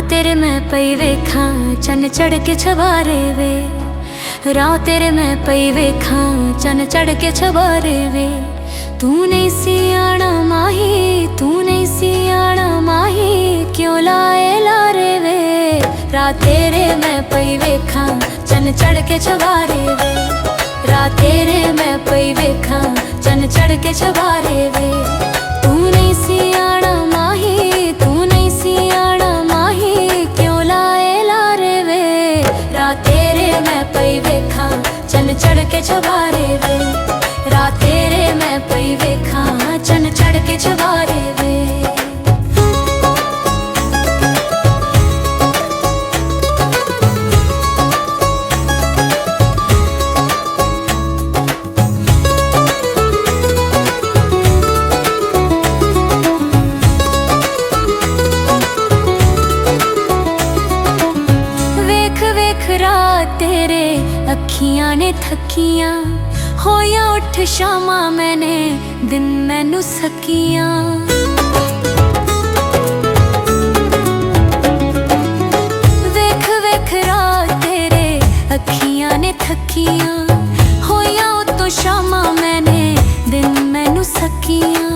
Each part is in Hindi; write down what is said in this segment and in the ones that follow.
तेरे मैं पई वेखां चन चढ़ के छबारे वे। राह तेरे मैं पई वेखां चन चढ़ के छबारे वे। तू नहीं सी आना माही, तू नहीं सी आना माही, क्यों लाए लारे वे। राह तेरे मैं पई वेखां चन चढ़ के छबारे वे। राह तेरे मैं पई वेखां चन चढ़ के छबारे वे। तू नहीं सी आना माही, तू नहीं सी आना माही, क्यों लाए लारे वे। राह तेरे मैं पई वेखां चन चढ़ के छबारे वे। राह तेरे मैं पई वेखां चन चढ़ के छबारे वे। रात तेरे अखियां ने थकियां होया उठ शामा मैंने दिन मैनू सकियां। वेख वेख रात तेरे अखियां ने थकियां होया उतो शामा मैंने दिन मैनू सकियां।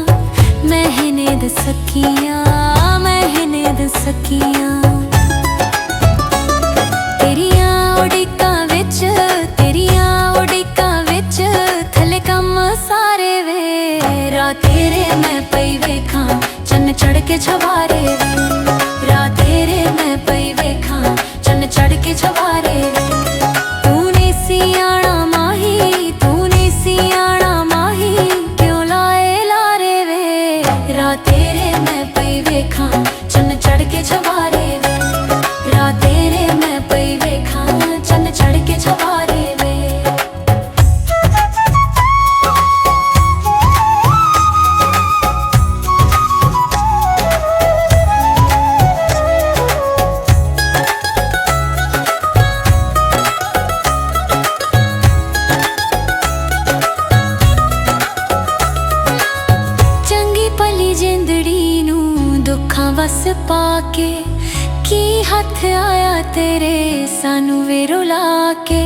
महने द सकियां, महने द सकियां। राह तेरे मैं पई वेखां चन चढ़ के छबारे वे। राह तेरे मैं पई वेखां चन चढ़ के छबारे वे। तू नहीं सी आना माही, तू नहीं सी आना माही, क्यों लाए लारे वे। राह तेरे मैं पई वेखां चन चढ़ के छबारे वे। राह तेरे मैं पई वेखां चन चढ़ के छबारे वे। बस पाके की हथ आया तेरे सानू वे रुला के।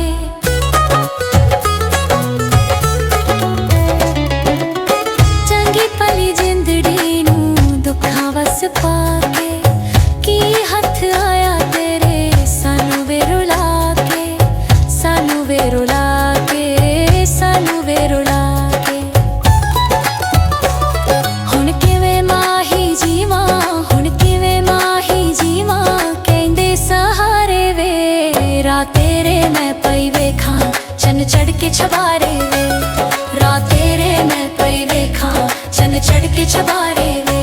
चंगी भली जिंदड़ी नू दुखा बस पाके की हथ आया तेरे सानू वे रुला के। सानू वे रुला के, सानू वे रुला के। हुण किवें माही जीवां, राह तेरे मैं पई वेखां चन चढ़ के छबारे वे। राह तेरे मैं पई वेखां चन चढ़ के छबारे वे।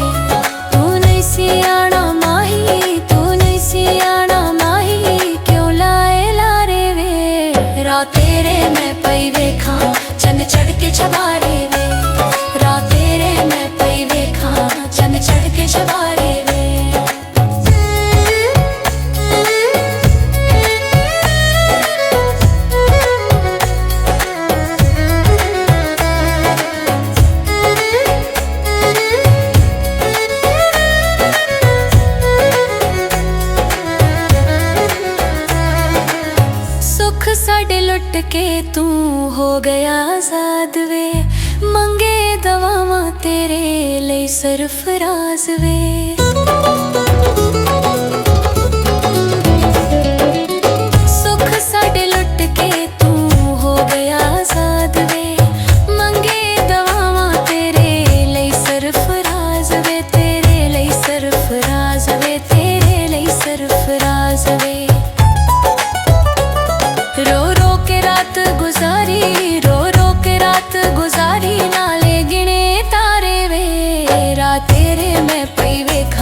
तू नहीं सी आना माही, तू नहीं सी आना माही, क्यों लाए लारे वे। राह तेरे मैं पई वेखां चन चढ़ के छबारे वे। राह तेरे मैं पई वेखां चन चढ़ के छबारे वे। साडे लुट के तू हो गया आजाद वे। मंगे दवावां तेरे लई सरफराज वे। सुख साडे लुट के तू हो गया आजाद वे। मंगे दवावां तेरे लई सरफराज वे। तेरे लई सरफराज वे, तेरे लई सरफराज वे। रो रो के रात गुजारी, रो रो के रात गुजारी, नाले गिने तारे वे। राह तेरे मैं पई वेखां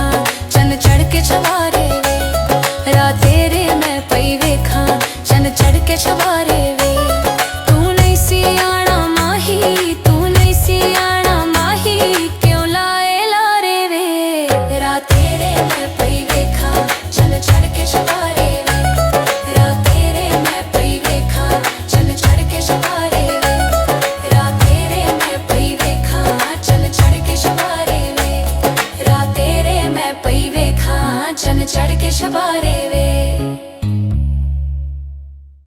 चन चढ़ के छबारे वे।